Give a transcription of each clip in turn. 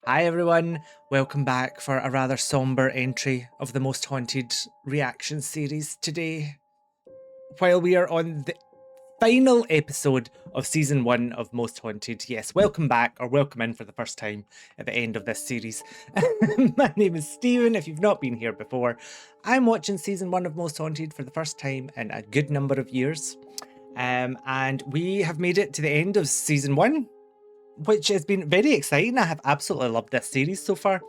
Hi everyone, welcome back for a rather somber entry of the Most Haunted reaction series today. While we are on the final episode of season 1 of Most Haunted, yes, welcome back or welcome in for the first time at the end of this series. My name is Stephen, if you've not been here before. I'm watching season 1 of Most Haunted for the first time in a good number of years. And we have made it to the end of season 1, which has been very exciting. I have absolutely loved this series so far.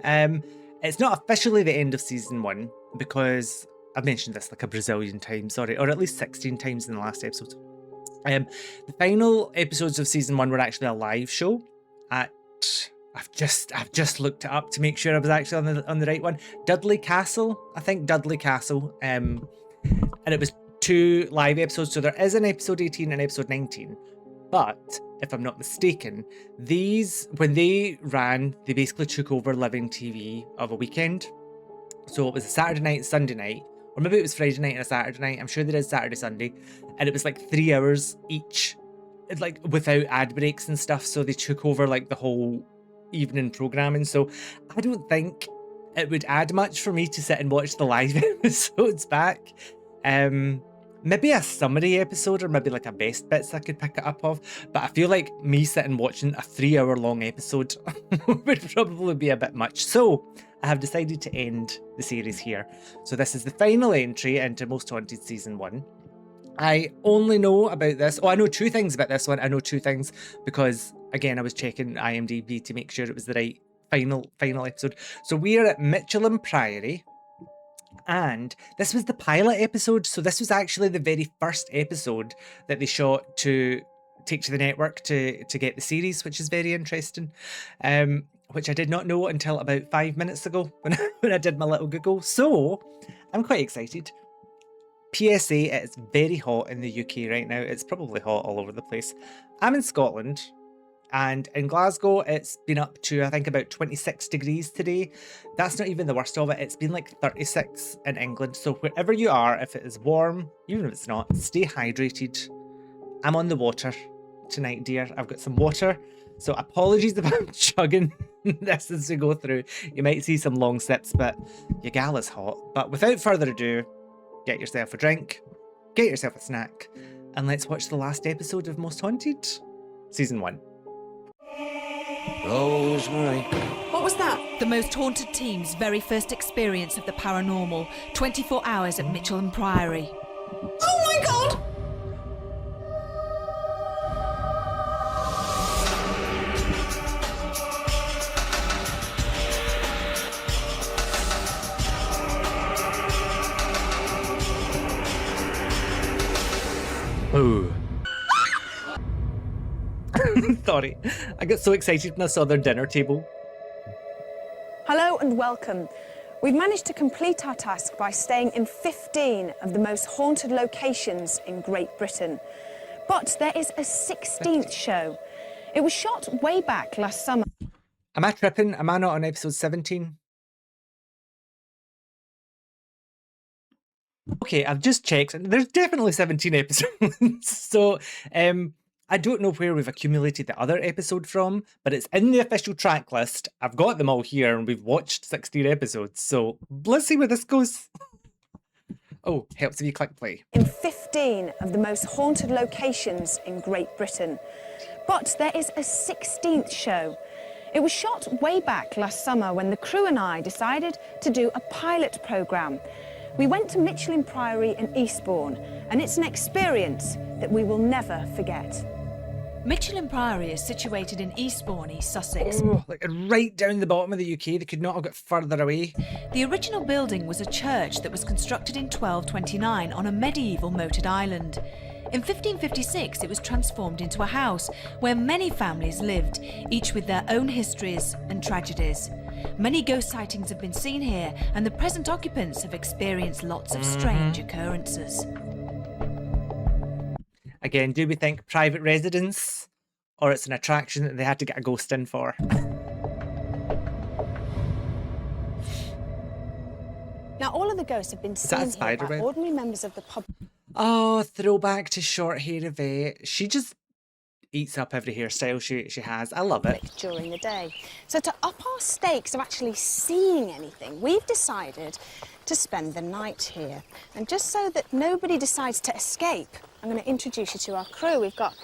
It's not officially the end of season 1 because I've mentioned this like a Brazilian time, sorry, or at least 16 times in the last episode. The final episodes of season 1 were actually a live show at I've just looked it up to make sure I was actually on the right one. Dudley Castle, I think Dudley Castle. And it was 2 live episodes, so there is an episode 18 and episode 19. But if I'm not mistaken, these, when they ran, they basically took over living TV of a weekend. So it was a Saturday night, Sunday night, or maybe it was Friday night and a Saturday night. I'm sure there is Saturday, Sunday. And it was like 3 hours each, like without ad breaks and stuff. So they took over like the whole evening programming. So I don't think it would add much for me to sit and watch the live episodes back. Maybe a summary episode or maybe like a best bits I could pick it up of, but I feel like me sitting watching a 3-hour long episode would probably be a bit much. So I have decided to end the series here. So this is the final entry into Most Haunted Season 1. I only know about this. Oh, I know 2 things about this one. I know 2 things because, again, I was checking IMDb to make sure it was the right final episode. So we are at Mitchell Priory. And this was the pilot episode, so this was actually the very first episode that they shot to take to the network to get the series, which is very interesting. Which I did not know until about 5 minutes ago when I did my little Google. So I'm quite excited. PSA, it's very hot in the UK right now. It's probably hot all over the place. I'm in Scotland. And in Glasgow, it's been up to, I think, about 26 degrees today. That's not even the worst of it. It's been like 36 in England. So wherever you are, if it is warm, even if it's not, stay hydrated. I'm on the water tonight, dear. I've got some water. So apologies if I'm chugging this as we go through. You might see some long sips, but your gal is hot. But without further ado, get yourself a drink, get yourself a snack, and let's watch the last episode of Most Haunted, Season 1. Rosemary. What was that? The Most Haunted team's very first experience of the paranormal. 24 hours at Mitchell Priory. Oh my god! Oh. Sorry, I got so excited when I saw their dinner table. Hello and welcome. We've managed to complete our task by staying in 15 of the most haunted locations in Great Britain. But there is a 16th show. It was shot way back last summer. Am I tripping? Am I not on episode 17? Okay, I've just checked and there's definitely 17 episodes. So, I don't know where we've accumulated the other episode from, but it's in the official track list. I've got them all here and we've watched 16 episodes. So let's see where this goes. Oh, helps if you click play. In 15 of the most haunted locations in Great Britain. But there is a 16th show. It was shot way back last summer when the crew and I decided to do a pilot programme. We went to Mitchell Priory in Eastbourne, and it's an experience that we will never forget. Mitchell Priory is situated in Eastbourne, East Sussex. Oh, like right down the bottom of the UK. They could not have got further away. The original building was a church that was constructed in 1229 on a medieval moated island. In 1556, it was transformed into a house where many families lived, each with their own histories and tragedies. Many ghost sightings have been seen here, and the present occupants have experienced lots of strange occurrences. Again, do we think private residence or it's an attraction that they had to get a ghost in for? Now, all of the ghosts have been that seen a here spider by web? ordinary members of the public. Oh, throwback to short hair Yvette. She just eats up every hairstyle she has. I love it. During the day. So to up our stakes of actually seeing anything, we've decided to spend the night here. And just so that nobody decides to escape, I'm going to introduce you to our crew. We've got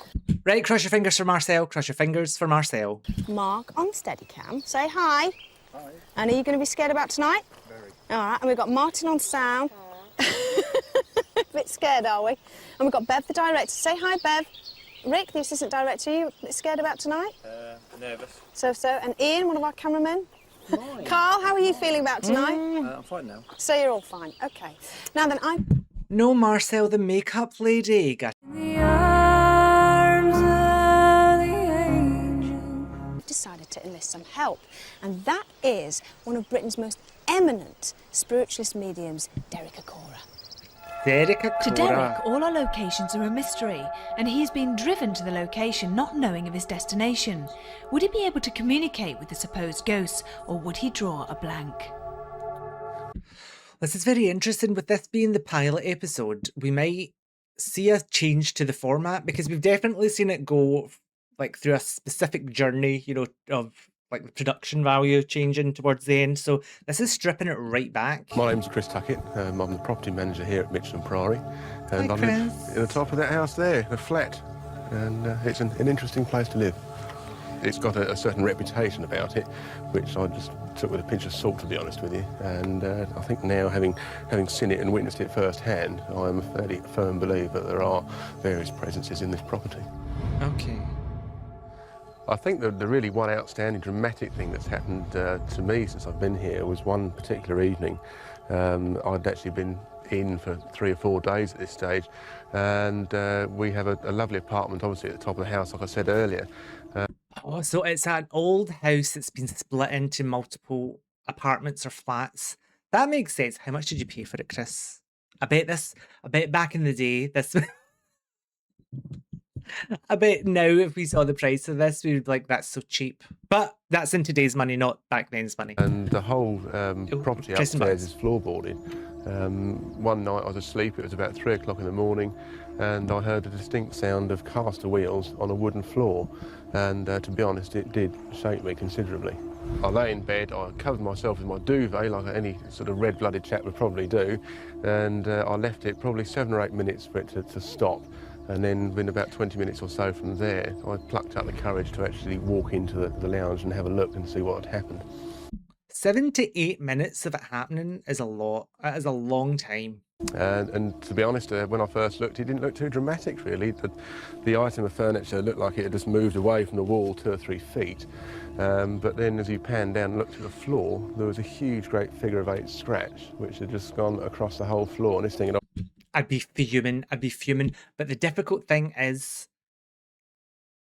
Right, cross your fingers for Marcel. Cross your fingers for Marcel. Mark on Steadicam. Say hi. Hi. And are you going to be scared about tonight? Very. All right, and we've got Martin on sound. A bit scared, are we? And we've got Bev, the director. Say hi, Bev. Rick, the assistant director, are you a bit scared about tonight? Nervous. So. And Ian, one of our cameramen. Fine. Carl, how are you feeling about tonight? I'm fine now. So you're all fine. OK. Now then, No, Marcel, the makeup lady. decided to enlist some help, and that is one of Britain's most eminent spiritualist mediums, Derek Acora. To Derek, all our locations are a mystery, and he's been driven to the location not knowing of his destination. Would he be able to communicate with the supposed ghosts, or would he draw a blank? This is very interesting. With this being the pilot episode, we might see a change to the format, because we've definitely seen it go like through a specific journey, you know, of like the production value changing towards the end. So this is stripping it right back. My name's Chris Tuckett. I'm the property manager here at Mitcham Priory. And Hi, I live in the top of that house there, a flat. And it's an interesting place to live. It's got a certain reputation about it, which I just took with a pinch of salt, to be honest with you. And I think now, having seen it and witnessed it firsthand, I'm a fairly firm believer that there are various presences in this property. Okay. I think the really one outstanding dramatic thing that's happened to me since I've been here was one particular evening. I'd actually been in for 3 or 4 days at this stage, and we have a lovely apartment, obviously, at the top of the house, like I said earlier. Oh, so it's an old house that's been split into multiple apartments or flats. That makes sense. How much did you pay for it, Chris? I bet back in the day, this... I bet now if we saw the price of this, we would be like, that's so cheap. But that's in today's money, not back then's money. And the whole property upstairs is floorboarded. One night I was asleep, it was about 3 o'clock in the morning, and I heard a distinct sound of caster wheels on a wooden floor. And to be honest, it did shake me considerably. I lay in bed, I covered myself with my duvet like any sort of red-blooded chap would probably do, and I left it probably 7 or 8 minutes for it to stop. And then within about 20 minutes or so from there, I plucked up the courage to actually walk into the lounge and have a look and see what had happened. 7 to 8 minutes of it happening is a lot. That is a long time. And to be honest, when I first looked, it didn't look too dramatic, really. The item of furniture looked like it had just moved away from the wall 2 or 3 feet. But then as you panned down and looked at the floor, there was a huge, great figure of 8 scratch, which had just gone across the whole floor. And this thing had... I'd be fuming. But the difficult thing is,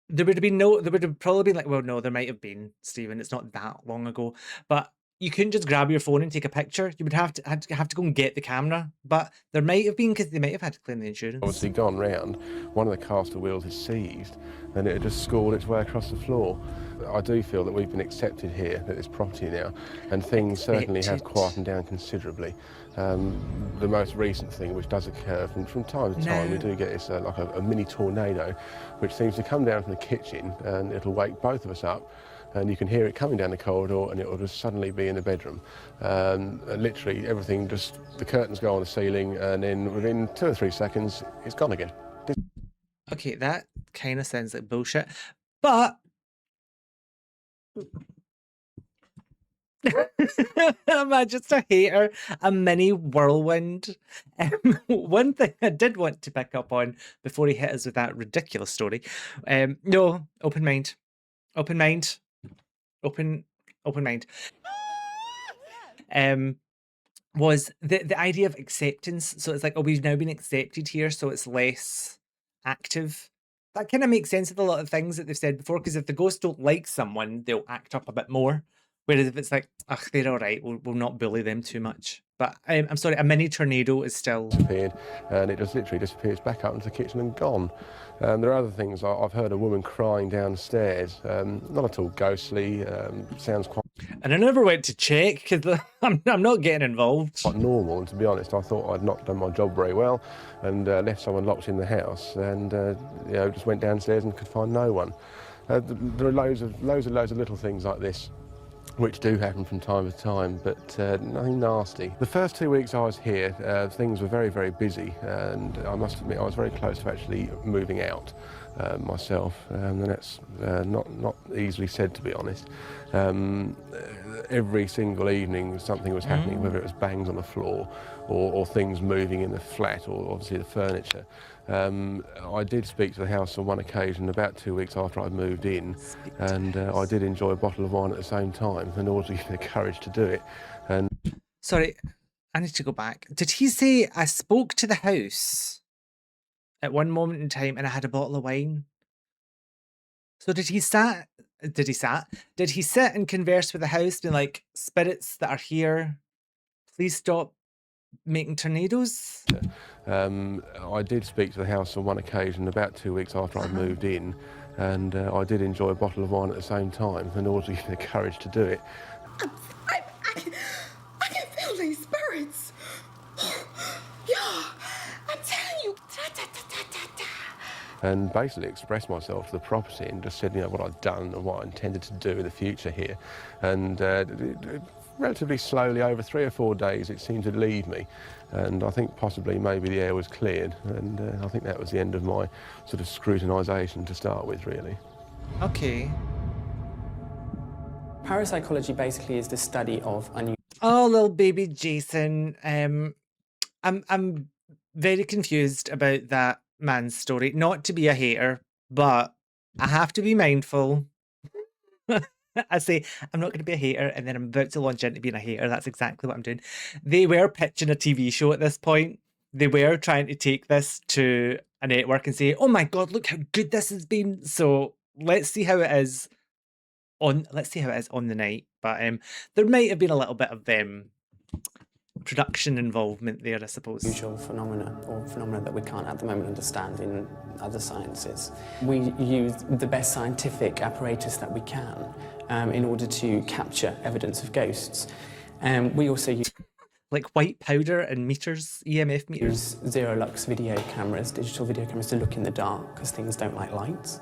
there would have probably been like, well, no, there might have been, Stephen. It's not that long ago. But you couldn't just grab your phone and take a picture. You would have to go and get the camera. But there might have been, because they might have had to claim the insurance. Obviously gone round, one of the caster wheels is seized, and it had just scored its way across the floor. I do feel that we've been accepted here at this property now, and things certainly have quietened down considerably. The most recent thing, which does occur from time to time, we do get this like a mini tornado, which seems to come down from the kitchen, and it'll wake both of us up, and you can hear it coming down the corridor, and it will just suddenly be in the bedroom. And literally everything, just the curtains go on the ceiling, and then within 2 or 3 seconds, it's gone again. Okay, that kind of sounds like bullshit, but I'm just a hater, a mini whirlwind. One thing I did want to pick up on before he hit us with that ridiculous story, no, open mind, was the idea of acceptance. So it's like, oh, we've now been accepted here, so it's less active. That kind of makes sense with a lot of things that they've said before, because if the ghosts don't like someone, they'll act up a bit more. Whereas if it's like, ugh, they're all right, we'll not bully them too much. But I'm sorry, a mini tornado is still... disappeared, and it just literally disappears back up into the kitchen and gone. There are other things. I've heard a woman crying downstairs, not at all ghostly, sounds quite... And I never went to check because I'm not getting involved. Quite normal, and to be honest, I thought I'd not done my job very well, and left someone locked in the house, and just went downstairs and could find no one. There are loads of little things like this which do happen from time to time, but nothing nasty. The first 2 weeks I was here, things were very, very busy, and I must admit I was very close to actually moving out myself, and that's not easily said, to be honest. Every single evening something was happening, whether it was bangs on the floor or things moving in the flat, or obviously the furniture. I did speak to the house on one occasion about 2 weeks after I moved in, and I did enjoy a bottle of wine at the same time in order to give me the courage to do it. And Sorry, I need to go back. Did he say I spoke to the house at one moment in time and I had a bottle of wine? So did he sit and converse with the house, being like, spirits that are here, please stop making tornadoes? I did speak to the house on one occasion about 2 weeks after I moved in, and I did enjoy a bottle of wine at the same time in order to give me the courage to do it. I can feel these spirits. Yeah, I'm telling you. And basically expressed myself to the property and just said, what I'd done and what I intended to do in the future here. And relatively slowly, over 3 or 4 days, it seemed to leave me. And I think possibly maybe the air was cleared, and I think that was the end of my sort of scrutinisation to start with, really. Okay. Parapsychology basically is the study of unusual. Oh, little baby Jason. I'm very confused about that man's story. Not to be a hater, but I have to be mindful. I say I'm not going to be a hater, and then I'm about to launch into being a hater. That's exactly what I'm doing. They were pitching a TV show at this point. They were trying to take this to a network and say, "Oh my God, look how good this has been." So let's see how it is on the night. But there might have been a little bit of production involvement there, I suppose. Usual phenomena, or phenomena that we can't at the moment understand in other sciences. We use the best scientific apparatus that we can in order to capture evidence of ghosts. We also use like white powder and meters, EMF meters. zero-lux video cameras, digital video cameras, to look in the dark because things don't like lights.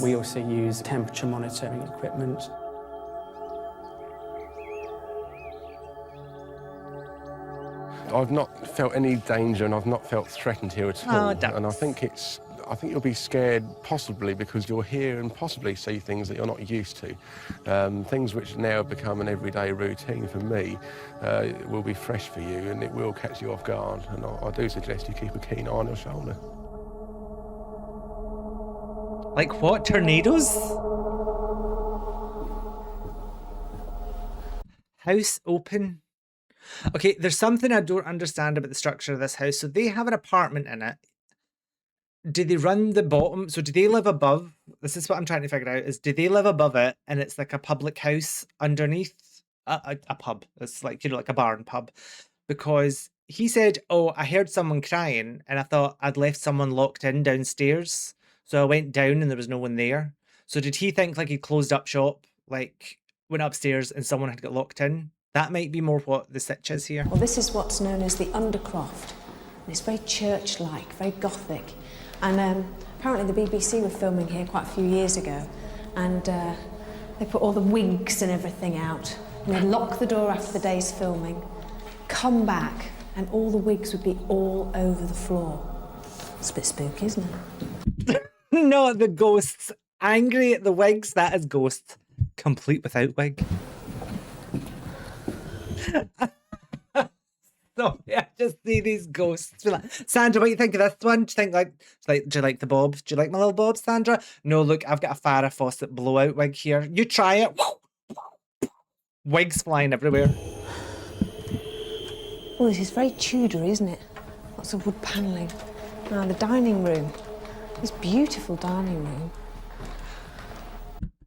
We also use temperature monitoring equipment. I've not felt any danger, and I've not felt threatened here at all. And I think you'll be scared possibly because you'll hear and possibly see things that you're not used to. Things which now have become an everyday routine for me will be fresh for you, and it will catch you off guard. And I do suggest you keep a keen eye on your shoulder. Like what? Tornadoes? House open? Okay, there's something I don't understand about the structure of this house. So they have an apartment in it. Do they run the bottom? So do they live above? This is what I'm trying to figure out, is do they live above it and it's like a public house underneath a pub? It's like, like a bar and pub. Because he said, oh, I heard someone crying and I thought I'd left someone locked in downstairs. So I went down and there was no one there. So did he think like he closed up shop, like went upstairs and someone had got locked in? That might be more what the sitch is here. Well, this is what's known as the Undercroft. And it's very church-like, very Gothic. And apparently the BBC were filming here quite a few years ago, and they put all the wigs and everything out. And they'd lock the door after the day's filming, come back, and all the wigs would be all over the floor. It's a bit spooky, isn't it? Not the ghosts. Angry at the wigs, that is ghosts. Complete without wig. So I just see these ghosts. Like, Sandra, what do you think of this one? Do you think do you like the bobs? Do you like my little bobs, Sandra? No, look, I've got a Farrah Fawcett blowout wig here. You try it. Wigs flying everywhere. Well, this is very Tudor, isn't it? Lots of wood panelling. Now, the dining room. This beautiful dining room.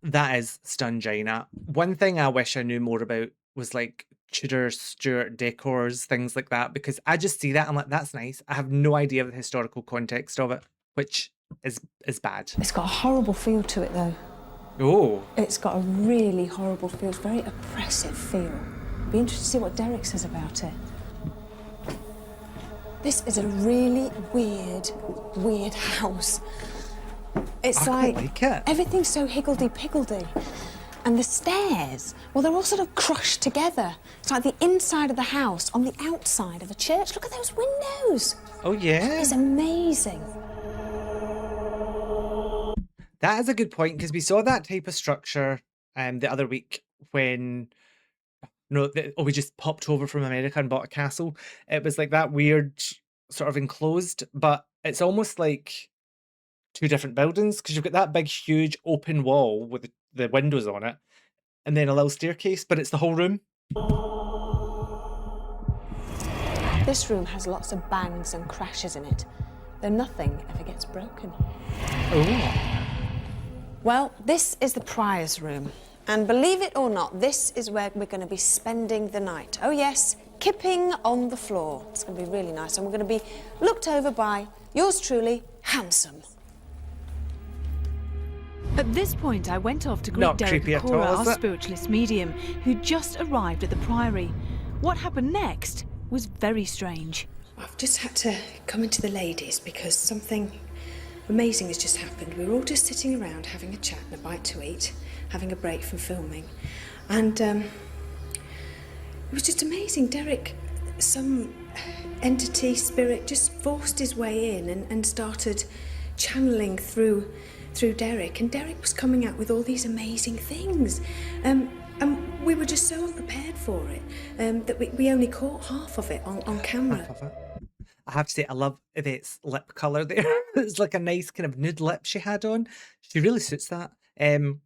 That is Stungina. One thing I wish I knew more about was like Tudor, Stuart decors, things like that, because I just see that, I'm like, that's nice. I have no idea of the historical context of it, which is bad. It's got a horrible feel to it, though. Oh. It's got a really horrible feel. It's very oppressive feel. Be interested to see what Derek says about it. This is a really weird house. It's I quite like it. everything's so higgledy-piggledy. And the stairs, well, they're all sort of crushed together. It's like the inside of the house on the outside of a church. Look at those windows. Oh, yeah. It's amazing. That is a good point, because we saw that type of structure the other week when we just popped over from America and bought a castle. It was like that weird sort of enclosed, but it's almost like two different buildings, because you've got that big, huge open wall with the windows on it, and then a little staircase, but it's the whole room. This room has lots of bangs and crashes in it, though nothing ever gets broken. Oh. Well, this is the prior's room. And believe it or not, this is where we're going to be spending the night. Oh yes, kipping on the floor. It's going to be really nice. And we're going to be looked over by yours truly, Handsome. At this point, I went off to greet Not Derek creepy at Cora, all, is our it? spiritualist medium, who just arrived at the Priory. What happened next was very strange. I've just had to come into the ladies because something amazing has just happened. We were all just sitting around having a chat and a bite to eat, having a break from filming. And it was just amazing. Derek, some entity, spirit, just forced his way in and started channeling through Derek. And Derek was coming out with all these amazing things. And we were just so unprepared for it that we only caught half of it on camera. Half of it. I have to say, I love Yvette's lip colour there. It's like a nice kind of nude lip she had on. She really suits that.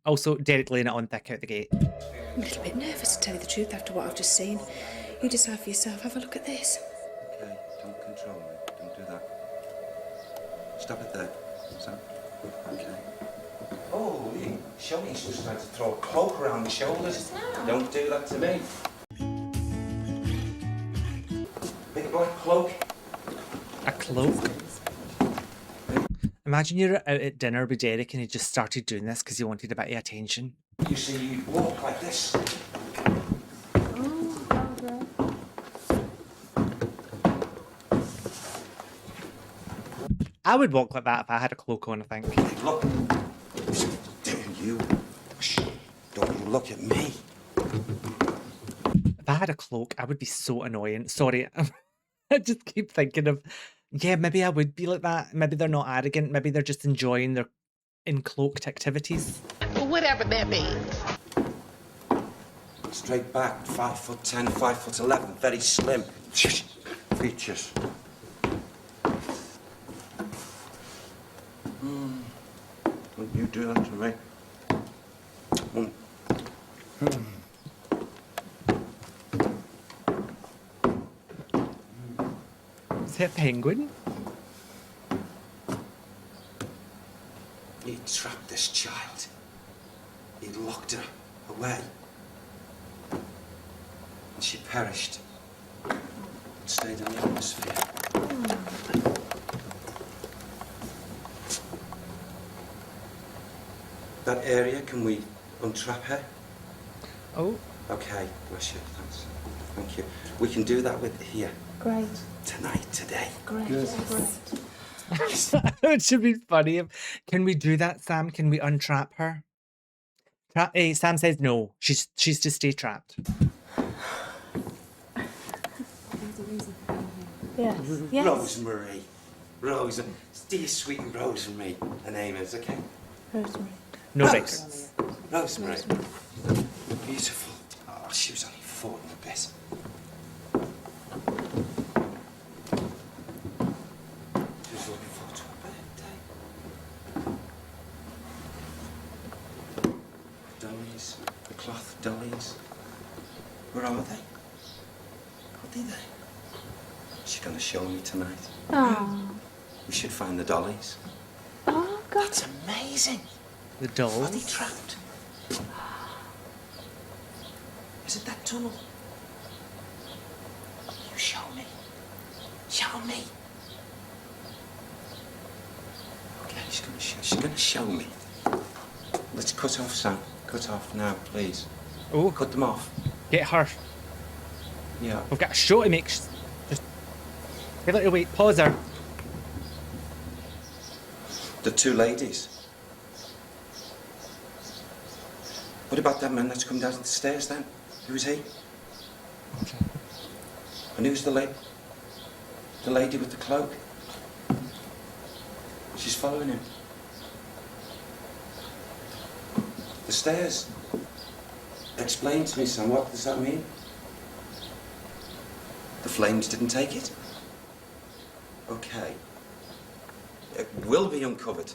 Also, Derek laying it on thick out the gate. I'm a little bit nervous, to tell you the truth, after what I've just seen. You decide for yourself. Have a look at this. Okay, don't control me. Don't do that. Stop it there. So, okay. Oh, show me. He's just trying to throw a cloak around the shoulders. No. Don't do that to me. Big black cloak. A cloak? Imagine you're out at dinner with Derek and he just started doing this because he wanted a bit of attention. You see, you walk like this. I would walk like that if I had a cloak on, I think. Hey, look. You. Shh. Don't you look at me. If I had a cloak, I would be so annoying. Sorry. I just keep thinking of, yeah, maybe I would be like that. Maybe they're not arrogant. Maybe they're just enjoying their encloaked activities. Whatever that means. Straight back, 5'10", 5'11", very slim. Features. Wouldn't you do that to me? Is it a penguin? He trapped this child. He locked her away. And she perished. Stayed in the atmosphere. That area, can we untrap her? Oh. Okay, bless you, thanks. Thank you. We can do that with here. Great. Tonight, today. Great. Great. It should be funny. Can we do that, Sam? Can we untrap her? Sam says no. She's to stay trapped. Yes. Yes. Rosemary. Rose. Dear sweet Rosemary. Her name is, okay? Rosemary. No Rose. records. Rosemary. Beautiful. Oh, she was only 4 and a bit. She was looking forward to her birthday. Dollies. The cloth dollies. Where are they? Are they there? She's going to show me tonight. Oh. We should find the dollies. Oh, God. That's amazing. The Are they dolls. trapped? Is it that tunnel? You show me. Show me. Okay, she's gonna show me. Let's cut off, Sam. Cut off now, please. Oh, Cut them off. get her. Yeah. We've got a show to make. Just a little wait. Pause her. The two ladies. What about that man that's come down the stairs then? Who's he? And who's the lady with the cloak? She's following him. The stairs. Explain to me, Sam, what does that mean? The flames didn't take it? Okay. It will be uncovered.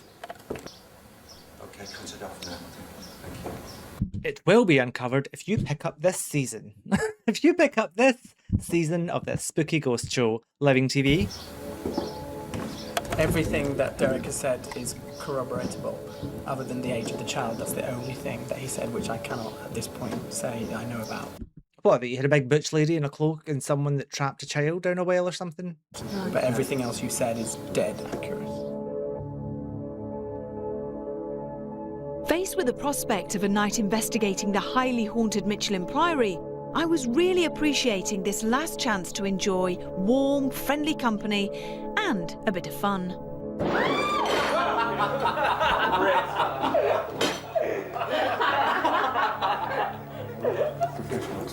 Okay, cut it off now. Thank you. It will be uncovered if you pick up this season. If you pick up this season of this spooky ghost show, Living TV. Everything that Derek has said is corroboratable, other than the age of the child. That's the only thing that he said, which I cannot at this point say I know about. What, that you had a big butch lady in a cloak and someone that trapped a child down a well or something? But everything else you said is dead accurate. Faced with the prospect of a night investigating the highly haunted Michelin Priory, I was really appreciating this last chance to enjoy warm, friendly company and a bit of fun.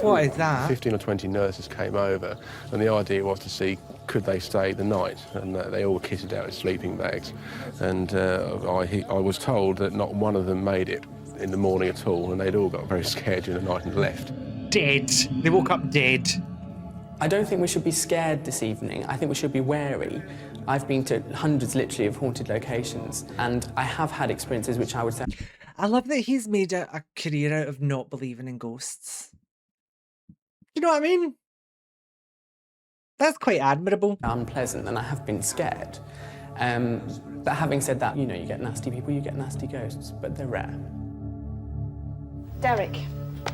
What is that? 15 or 20 nurses came over, and the idea was to see could they stay the night, and they all kitted out in sleeping bags. And I was told that not one of them made it in the morning at all, and they'd all got very scared during the night and left. Dead. They woke up dead. I don't think we should be scared this evening. I think we should be wary. I've been to hundreds, literally, of haunted locations, and I have had experiences which I would say... I love that he's made a career out of not believing in ghosts. You know what I mean? That's quite admirable. ...unpleasant, and I have been scared. But having said that, you know, you get nasty people, you get nasty ghosts, but they're rare. Derek,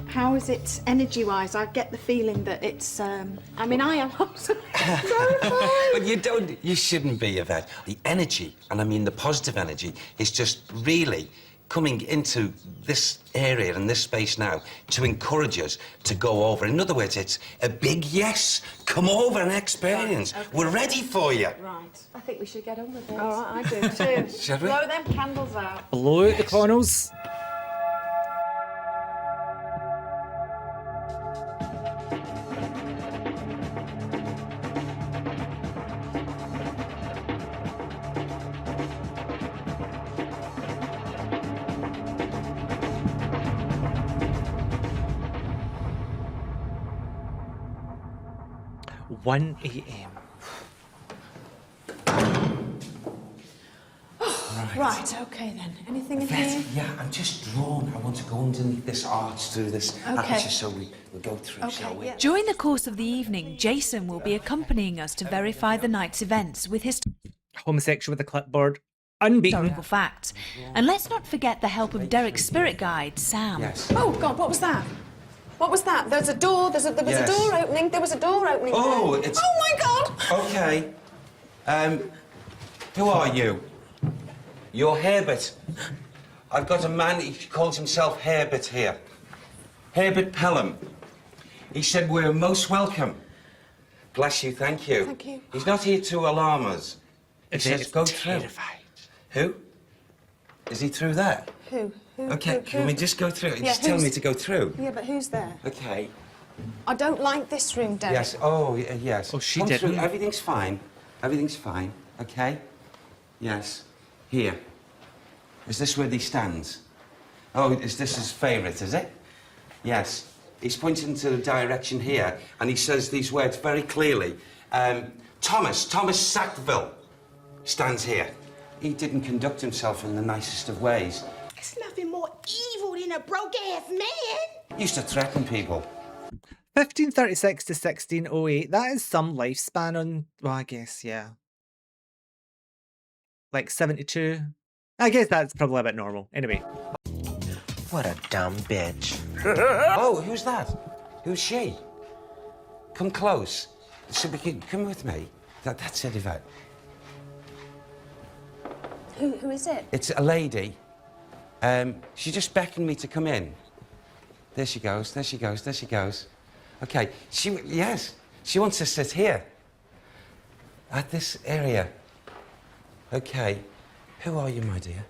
how is it energy-wise? I get the feeling that it's, I mean, I am terrified. But you shouldn't be, Yvette. The energy, and I mean the positive energy, is just really coming into this area and this space now to encourage us to go over. In other words, it's a big yes. Come over and experience. Okay. We're ready for you. Right. I think we should get on with it. All right, I do too. Shall we? Blow them candles out. Blow out the candles. (1 a.m) Right, okay then. Anything in here? Yeah, I'm just drawn. I want to go underneath this arch through this aperture, so we'll go through, shall we? Yeah. During the course of the evening, Jason will be accompanying us to verify the night's events with his Homosexual with a clipboard. Unbeaten. historical facts. And let's not forget the help of Derek's spirit guide, Sam. Yes. Oh, God, what was that? What was that? There's a door. There was Yes. a door opening. There was a door opening. Oh, there. it's... Oh, my God! Okay. Who are you? You're Herbert. I've got a man, he calls himself Herbert here. Herbert Pelham. He said we're most welcome. Bless you, thank you. Thank you. He's not here to alarm us. He says go through. Terrified. Who? Is he through there? Who? Okay, can we just go through? Yeah, Just tell me who's- to go through. Yeah, but who's there? Okay. I don't like this room, Derek. Yes. Oh, yes. Oh, she Come didn't. through. Everything's fine. Everything's fine. Okay. Yes. Here. Is this where he stands? Oh, is this his favourite? Is it? Yes. He's pointing to the direction here, and he says these words very clearly. Thomas Sackville stands here. He didn't conduct himself in the nicest of ways. There's nothing more evil than a broke-ass man. He used to threaten people. 1536 to 1608. That is some lifespan on. Well, I guess, yeah. Like 72. I guess that's probably a bit normal. Anyway. What a dumb bitch. Oh, who's that? Who's she? Come close. So we can come with me. That's it, Yvette. Who is it? It's a lady. She just beckoned me to come in. There she goes, there she goes, there she goes. Okay, yes, she wants to sit here. At this area. Okay, who are you, my dear?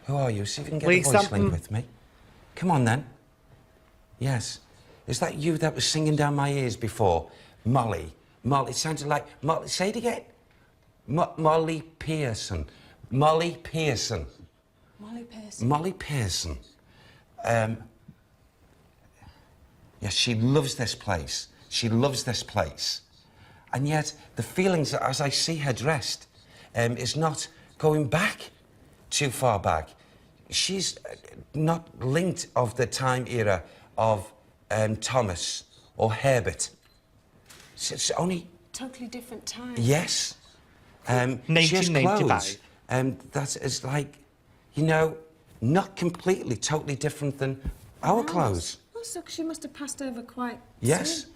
Who are you? See if you can get a voice link with me. Come on, then. Yes. Is that you that was singing down my ears before? Molly. Molly, it sounded like... Molly, say it again. Molly Pearson. Molly Pearson. Molly Pearson. Molly Pearson. Yes, she loves this place. She loves this place. And yet, the feelings as I see her dressed is not going back too far back. She's not linked of the time era of Thomas or Herbert. It's only... Totally different time. Yes. She has 1995. clothes that is like, you know, not completely, totally different than our clothes. Oh, so she must have passed over quite Yes.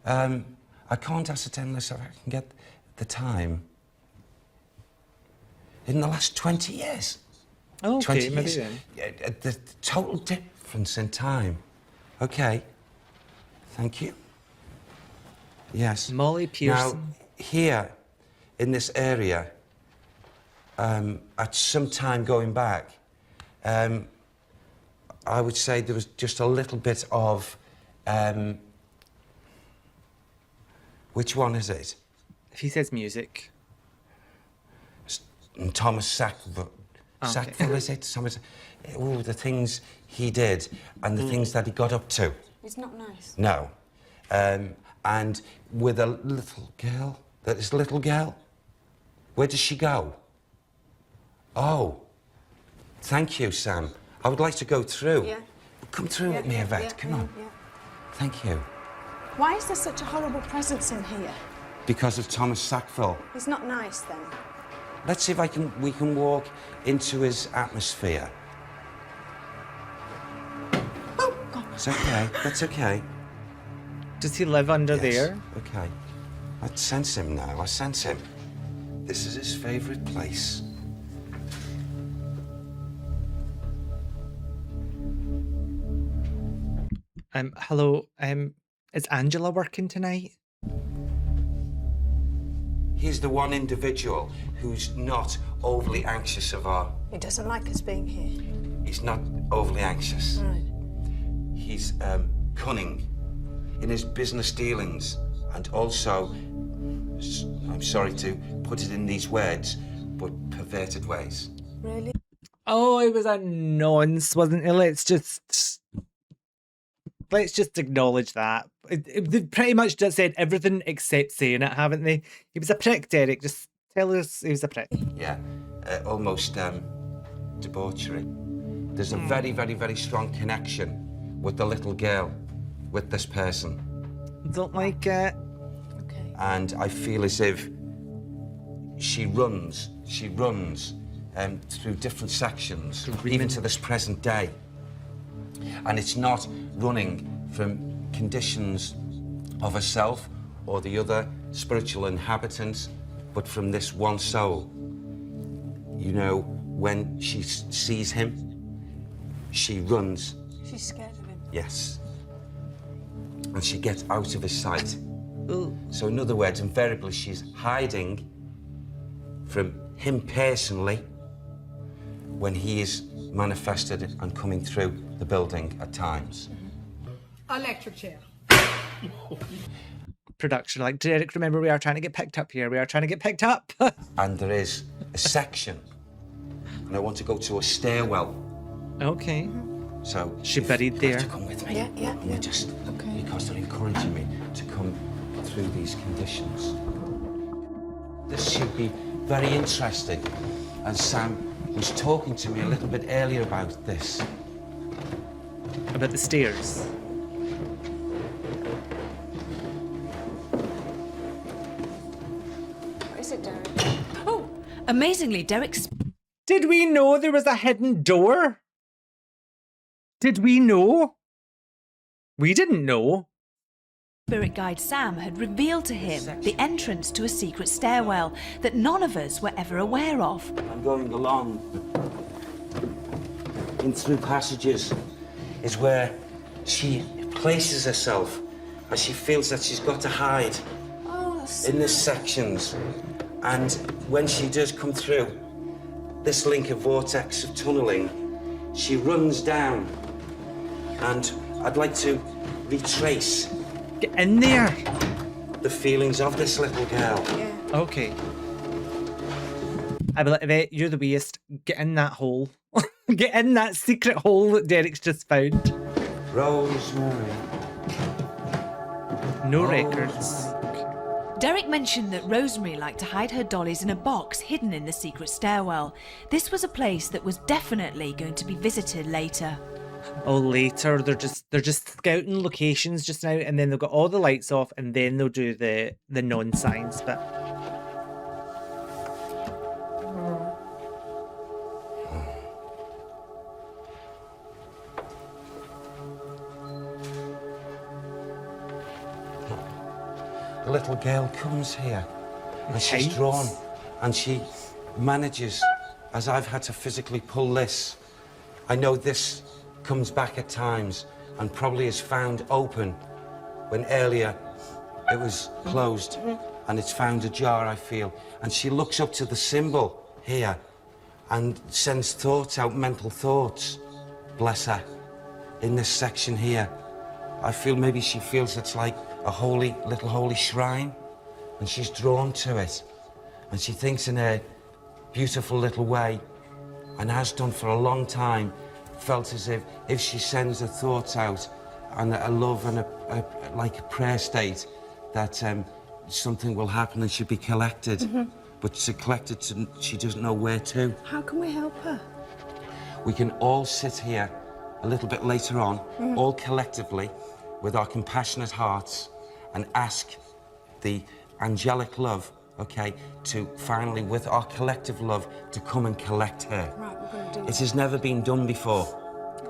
soon. I can't ascertain unless I can get the time. In the last 20 years. Okay, 20 maybe years. then. The total difference in time. Okay. Thank you. Yes. Molly Pearson. Now, here, in this area, at some time going back, I would say there was just a little bit of... which one is it? If he says music. Thomas Sackville. Okay. Sackville, is it? Oh, the things he did and the things that he got up to. It's not nice. No. And with a little girl, this little girl, where does she go? Oh, thank you, Sam. I would like to go through. Yeah. Come through with me, Yvette. Come on. Yeah. Thank you. Why is there such a horrible presence in here? Because of Thomas Sackville. It's not nice, then. Let's see if we can walk into his atmosphere. Oh, God. It's okay. That's okay. Does he live under Yes. there? Okay. I sense him now. I sense him. This is his favourite place. Hello, is Angela working tonight? He's the one individual who's not overly anxious of our... He doesn't like us being here. He's not overly anxious. Right. He's cunning in his business dealings and also, I'm sorry to put it in these words, but perverted ways. Really? Oh, it was a nonce, wasn't it? Let's just acknowledge that. They've pretty much just said everything except saying it, haven't they? He was a prick, Derek. Just tell us he was a prick. Yeah, almost debauchery. There's a very, very, very strong connection with the little girl, with this person. Don't like it. Okay. And I feel as if she runs through different sections, even to this present day. And it's not running from conditions of herself or the other spiritual inhabitants, but from this one soul. You know, when she sees him, she runs. She's scared of him. Yes. And she gets out of his sight. Ooh. So in other words, invariably she's hiding from him personally when he is manifested and coming through the building at times. Electric chair. Production, like, Derek, remember we are trying to get picked up here. We are trying to get picked up. And there is a section, and I want to go to a stairwell. Okay. So She buried you have there. to come with me. Yeah. And we're just because they're encouraging me to come through these conditions. This should be very interesting. And Sam was talking to me a little bit earlier about this. About the stairs. What is it, Derek? Oh! Amazingly, Derek's Did we know there was a hidden door? Did we know? We didn't know. spirit guide Sam had revealed to him the entrance to a secret stairwell that none of us were ever aware of. I'm going along. in through passages is where she places herself and she feels that she's got to hide in the sections. And when she does come through this link of vortex of tunnelling, she runs down. And I'd like to retrace. Get in there. The feelings of this little girl. Yeah. Okay. I'd be like, Yvette, you're the waste. Get in that hole. Get in that secret hole that Derek's just found. Rosemary. No records. Derek mentioned that Rosemary liked to hide her dollies in a box hidden in the secret stairwell. This was a place that was definitely going to be visited later. Oh, later they're just scouting locations just now, and then they've got all the lights off, and then they'll do the non-science bit. The little girl comes here and she's drawn and she manages, as I've had to physically pull this. I know this comes back at times and probably is found open when earlier it was closed, and it's found ajar, I feel. And she looks up to the symbol here and sends thoughts out, mental thoughts, bless her, in this section here. I feel maybe she feels it's like a little holy shrine, and she's drawn to it. And she thinks in a beautiful little way, and has done for a long time, felt as if she sends her thoughts out and a love and like a prayer state, that something will happen and she'll be collected. But to collect it, she doesn't know where to. How can we help her? We can all sit here a little bit later on, all collectively, with our compassionate hearts, and ask the angelic love, okay, to finally, with our collective love, to come and collect her. Right, we're going to do It that. has never been done before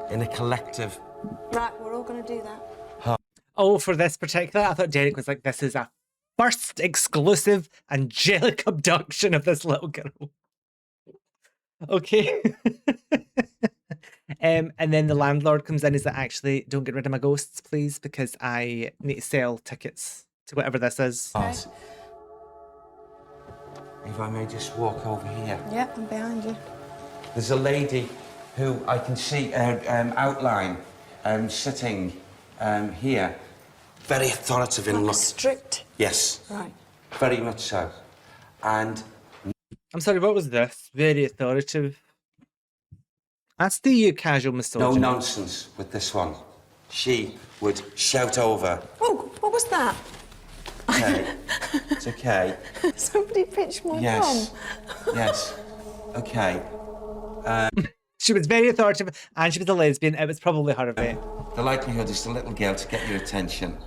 in a collective. Right, we're all going to do that. Oh, for this particular, I thought Derek was like, this is a first exclusive angelic abduction of this little girl. Okay. And then the landlord comes in. Is that actually, don't get rid of my ghosts, please, because I need to sell tickets to whatever this is. If I may just walk over here. Yep, I'm behind you. There's a lady who I can see her outline sitting here. Very authoritative in look. Strict. Yes, Right. very much so. And I'm sorry, what was this? Very authoritative. That's the casual no misogyny. nonsense with this one. She would shout over. Oh, what was that? Okay, it's okay. Somebody pitched my Yes, bomb. yes, okay. She was very authoritative, and she was a lesbian. It was probably her event. The likelihood is the little girl to get your attention.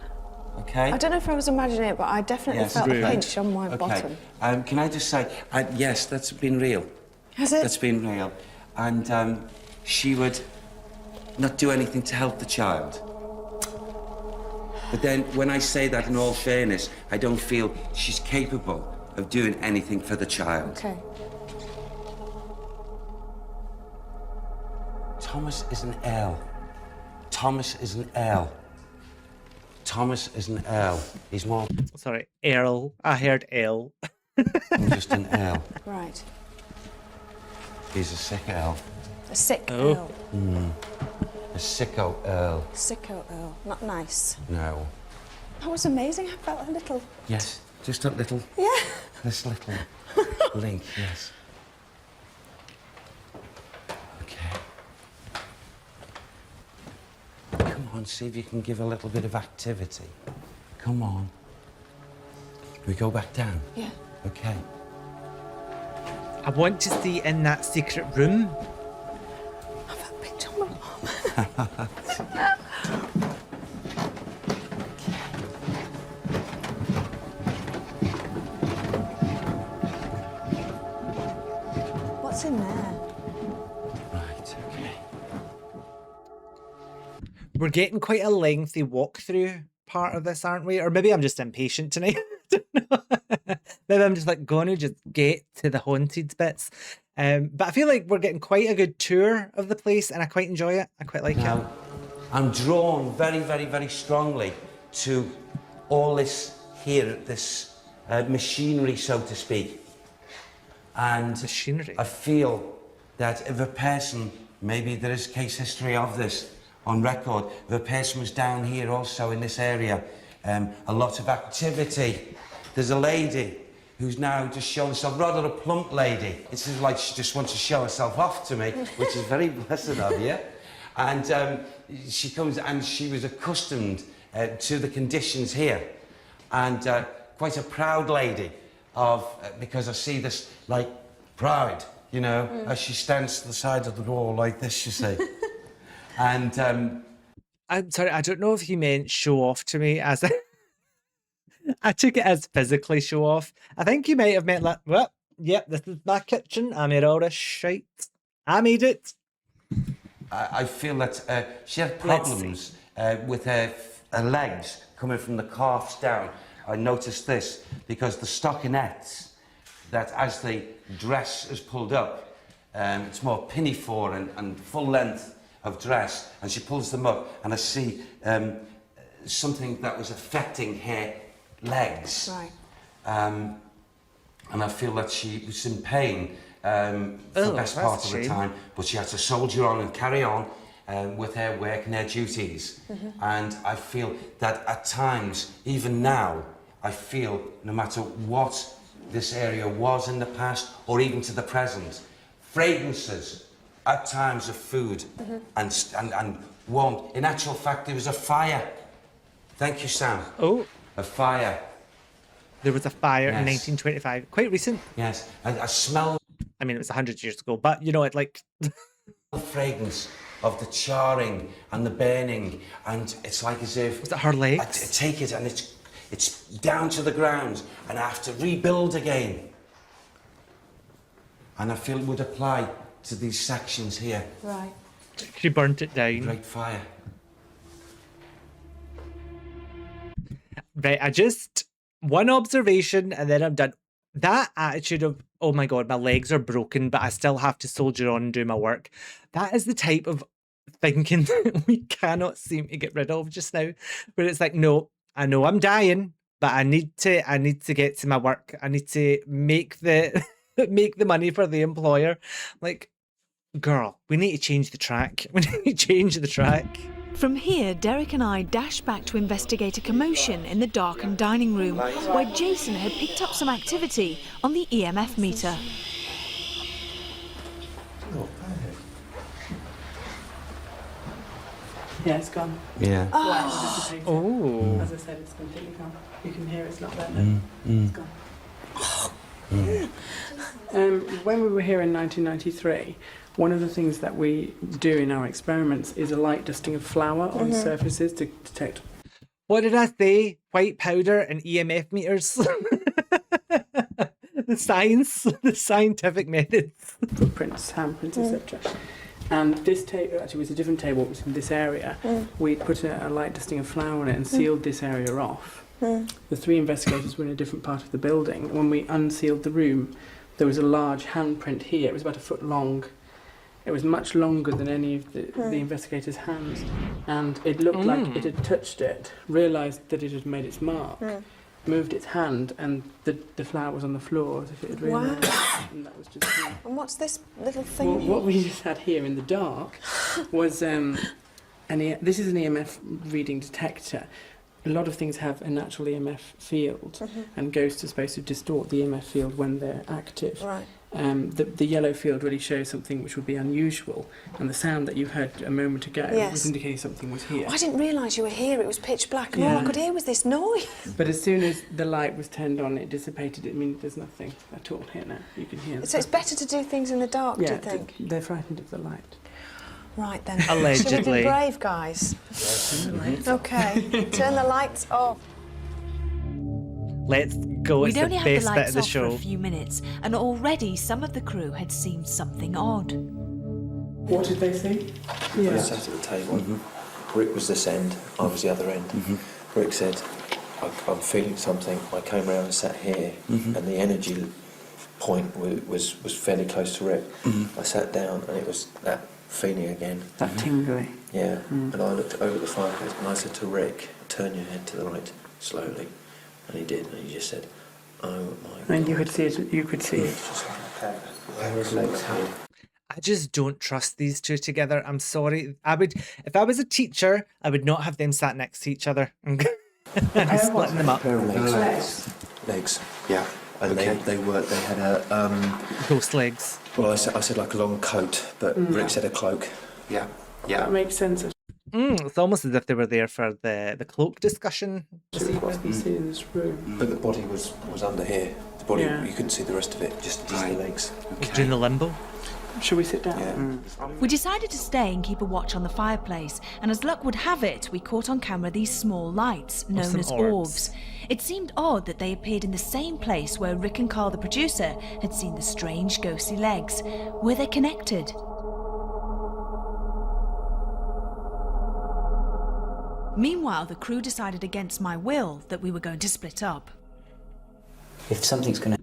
Okay? I don't know if I was imagining it, but I definitely Yes, felt a okay. pinch on my bottom. Can I just say, yes, that's been real. Has it? That's been real. And she would not do anything to help the child. But then, when I say that in all fairness, I don't feel she's capable of doing anything for the child. Okay. Thomas is an L. Thomas is an L. Thomas is an L. He's more Sorry, Earl. I heard L. than just an L. Right. He's a sick L. A sick Oh. Earl. A sicko Earl. Sicko Earl. Not nice. No. That was amazing. I felt a little... Yes, just a little, Yeah. this little link, yes. Okay. Come on, see if you can give a little bit of activity. Come on. We go back down? Yeah. Okay. I want to see in that secret room. I felt a pinch on my arm. What's in there? Right, okay. We're getting quite a lengthy walkthrough part of this, aren't we? Or maybe I'm just impatient tonight. I don't know. Maybe I'm just like going to just get to the haunted bits. But I feel like we're getting quite a good tour of the place, and I quite enjoy it. I quite like it. I'm drawn very, very, very strongly to all this here, this machinery, so to speak. And machinery. I feel that if a person, maybe there is case history of this on record, if a person was down here also in this area, a lot of activity. There's a lady who's now just showing herself, rather a plump lady. It's like she just wants to show herself off to me, which is very blessed of you. And she comes, and she was accustomed to the conditions here, and quite a proud lady of, because I see this, like, pride, you know, as she stands to the side of the door like this, you see. And I'm sorry, I don't know if he meant show off to me as I took it as physically show off. I think he might have meant like, well, yep, this is my kitchen. I made all this shite. I made it. I feel that she had problems with her legs coming from the calves down. I noticed this because the stockinettes, that as the dress is pulled up, it's more pinafore and full length of dress, and she pulls them up, and I see something that was affecting her legs. Right. And I feel that she was in pain for the best part of the time, but she had to soldier on and carry on with her work and her duties. And I feel that at times, even now, I feel no matter what this area was in the past or even to the present, fragrances at times of food and warmth. In actual fact, there was a fire. Thank you, Sam. Oh. A fire. There was a fire in Yes. 1925. Quite recent. Yes. I smell I mean, it was 100 years ago, but you know, it like... the fragrance of the charring and the burning, and it's like as if... Was it her legs? I take it and it's down to the ground, and I have to rebuild again. And I feel it would apply to these sections here. Right. She burnt it down. Great fire. Right, one observation and then I'm done. That attitude of, oh my God, my legs are broken, but I still have to soldier on and do my work. That is the type of thinking that we cannot seem to get rid of just now. Where it's like, no, I know I'm dying, but I need to get to my work. I need to make the make the money for the employer. Like, girl, we need to change the track. We need to change the track. From here, Derek and I dash back to investigate a commotion in the darkened dining room, where Jason had picked up some activity on the EMF meter. Yeah, it's gone. Yeah. Oh. As I said, it's completely gone. You can hear it's not there now. It's gone. When we were here in 1993, one of the things that we do in our experiments is a light dusting of flour on surfaces to detect. What did I say? White powder and EMF meters. The science, the scientific methods. Footprints, handprints, etc. And this table actually was a different table. It was in this area. We put a light dusting of flour on it and sealed this area off. The three investigators were in a different part of the building. When we unsealed the room, there was a large handprint here. It was about a foot long. It was much longer than any of the investigators' hands. And it looked like it had touched it, realised that it had made its mark, moved its hand, and the flower was on the floor as if it had realised. And that was just... And what's this little thing? Well, what we just had here in the dark was this is an EMF reading detector. A lot of things have a natural EMF field, and ghosts are supposed to distort the EMF field when they're active. Right. The yellow field really shows something which would be unusual, and the sound that you heard a moment ago was indicating something was here. I didn't realise you were here. It was pitch black, and all I could hear was this noise. But as soon as the light was turned on, it dissipated. It means there's nothing at all here now. You can hear. So it's better to do things in the dark, do you think? They're frightened of the light. Right then. Allegedly. Should we be brave, guys? Okay. Turn the lights off. Let's go. We'd It's the only had the best bit lights of the off for show. a few minutes, and already some of the crew had seen something odd. What did they see? We sat at the table. Rick was this end, I was the other end. Rick said, I'm feeling something. I came round and sat here, and the energy point was fairly close to Rick. I sat down and it was that feeling again. That tingly. Yeah. And I looked over the fireplace and I said to Rick, turn your head to the right slowly. And he did, and he just said, oh my God. And you could see it, you could see it. Just like his legs here. I just don't trust these two together. I'm sorry. If I was a teacher, I would not have them sat next to each other. I'm splitting them up. Legs. Yeah. And they had a... Ghost legs. Well, I said like a long coat, but Rick said a cloak. Yeah. That makes sense. It's almost as if they were there for the cloak discussion. So you must be sitting in this room. But the body was under here. The body, you couldn't see the rest of it, just the legs. Doing the limbo. Should we sit down? Yeah. We decided to stay and keep a watch on the fireplace, and as luck would have it, we caught on camera these small lights, known some as orbs. orbs. It seemed odd that they appeared in the same place where Rick and Carl, the producer, had seen the strange ghostly legs. Were they connected? Meanwhile, the crew decided against my will that we were going to split up. If something's going to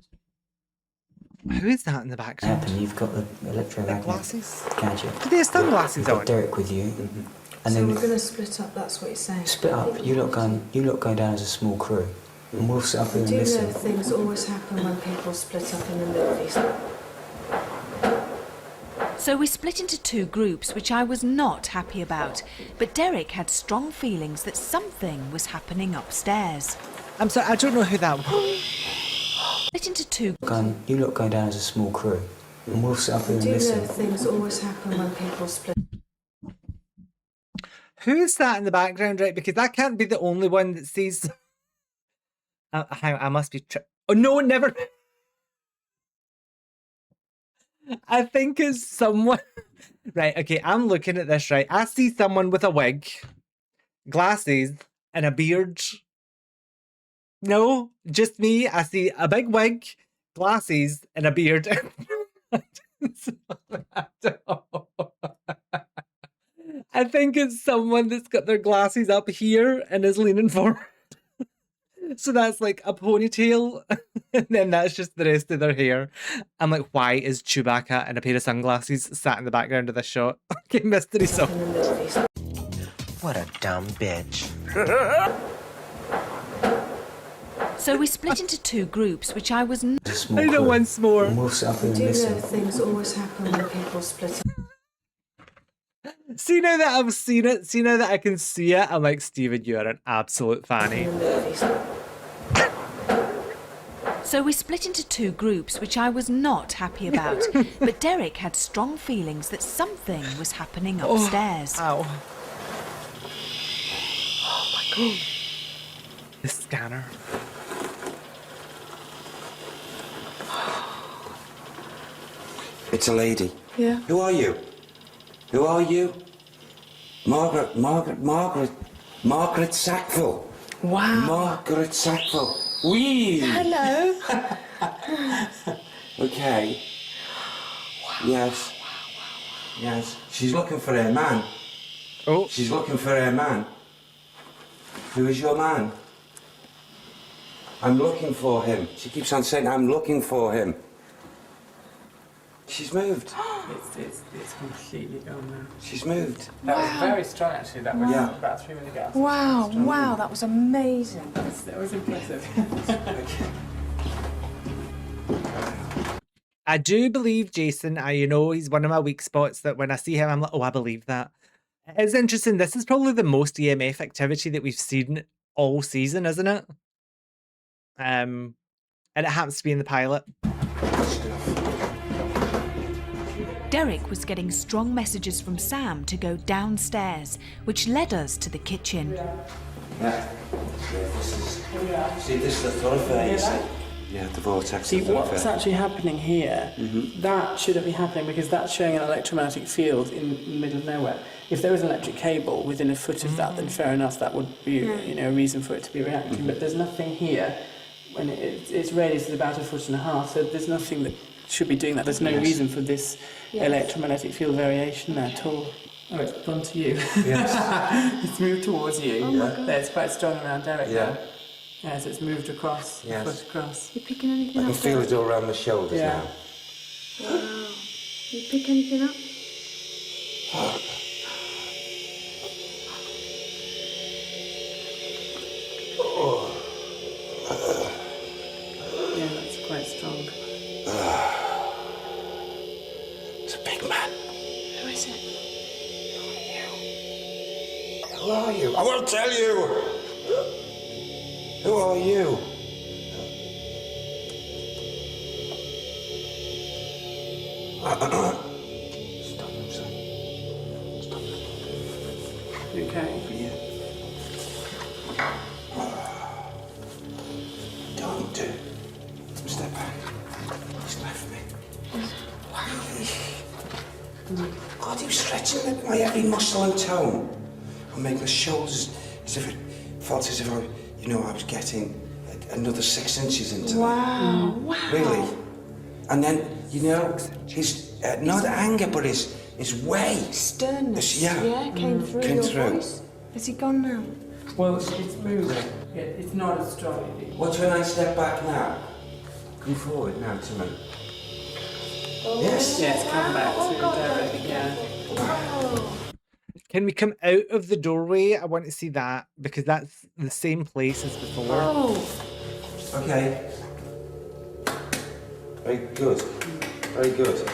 Who is that in the background? happen, you've got the electromagnet Glasses? gadget. Do they have sunglasses You've got on? Derek with you, and So then we're going to split up, that's what you're saying? split up. You lot going down as a small crew, and we'll sit up here and Do you know listen. things always happen when people split up in the movies? So we split into two groups, which I was not happy about. But Derek had strong feelings that something was happening upstairs. I'm sorry, I don't know who that was. Split into two. You lot going down as a small crew, and we'll sit up here and Do you know listen. things always happen when people split? Who is that in the background, right? Because that can't be the only one that sees... I must be... Oh, no, never... I think it's someone... Right, okay, I'm looking at this, right? I see someone with a wig, glasses, and a beard. No, just me. I see a big wig, glasses, and a beard. I think it's someone that's got their glasses up here and is leaning forward. So that's like a ponytail, and then that's just the rest of their hair. I'm like, why is Chewbacca and a pair of sunglasses sat in the background of this shot? Okay, mystery song. What a dumb bitch. So we split into two groups, which I was not... A small I know crew, once more. and we'll sit up here and Do you know listen. things always happen when people split up See, now that I've seen it, see, now that I can see it, I'm like, Stephen, you're an absolute fanny. in the movies? So we split into two groups, which I was not happy about. But Derek had strong feelings that something was happening upstairs. Ow. Oh my god. The scanner. It's a lady. Yeah. Who are you? Who are you? Margaret Sackville. Wow. Margaret Sackville. Wee! Hello. Okay. Yes. Yes. She's looking for her man. Oh. She's looking for her man. Who is your man? I'm looking for him. She keeps on saying, I'm looking for him. She's moved. It's completely gone now. She's moved. That was very strong, actually. That was Yeah. about 3 minutes ago. Wow, that was amazing. That was impressive. I do believe Jason. He's one of my weak spots that when I see him, I'm like, oh, I believe that. It's interesting. This is probably the most EMF activity that we've seen all season, isn't it? And it happens to be in the pilot. Derek was getting strong messages from Sam to go downstairs, which led us to the kitchen. Yeah. See, this is the thoroughfare, you see? Yeah, the vortex. See, the what's thoroughfare. actually happening here, that shouldn't be happening because that's showing an electromagnetic field in the middle of nowhere. If there was an electric cable within a foot of that, then fair enough, that would be a reason for it to be reacting. But there's nothing here, and its radius is about 1.5 feet, so there's nothing that should be doing that. There's no reason for this electromagnetic field variation there at all. Oh, it's gone to you. Yes. It's moved towards you. Oh my God. There, it's quite strong around Derek now. Yes, it's moved across. Yes. Foot across. You picking anything I can up? feel it all around my shoulders Yeah. now. Wow. You pick anything up? Yeah, that's quite strong. It's a big man. Who is it? Who are you? I won't tell you! Who are you? Stop him, son. Stop him. You okay? Yeah. Don't do. Step back. He's left me. Why? God, he was stretching my every muscle and tone. I'm making the shoulders as if it felt as if I was getting another 6 inches into them. Wow. Wow. Really? And then, his, not anger, but his way. Sternness. Yeah. Came through Came your through. voice. Has he gone now? Well, it's moving. Yeah, it's not as strong. Watch when I step back now. Come forward now to me. Yes. Yes, come back to Derek. Yeah. Can we come out of the doorway? I want to see that because that's the same place as before. Oh. Okay. Very good. Very good.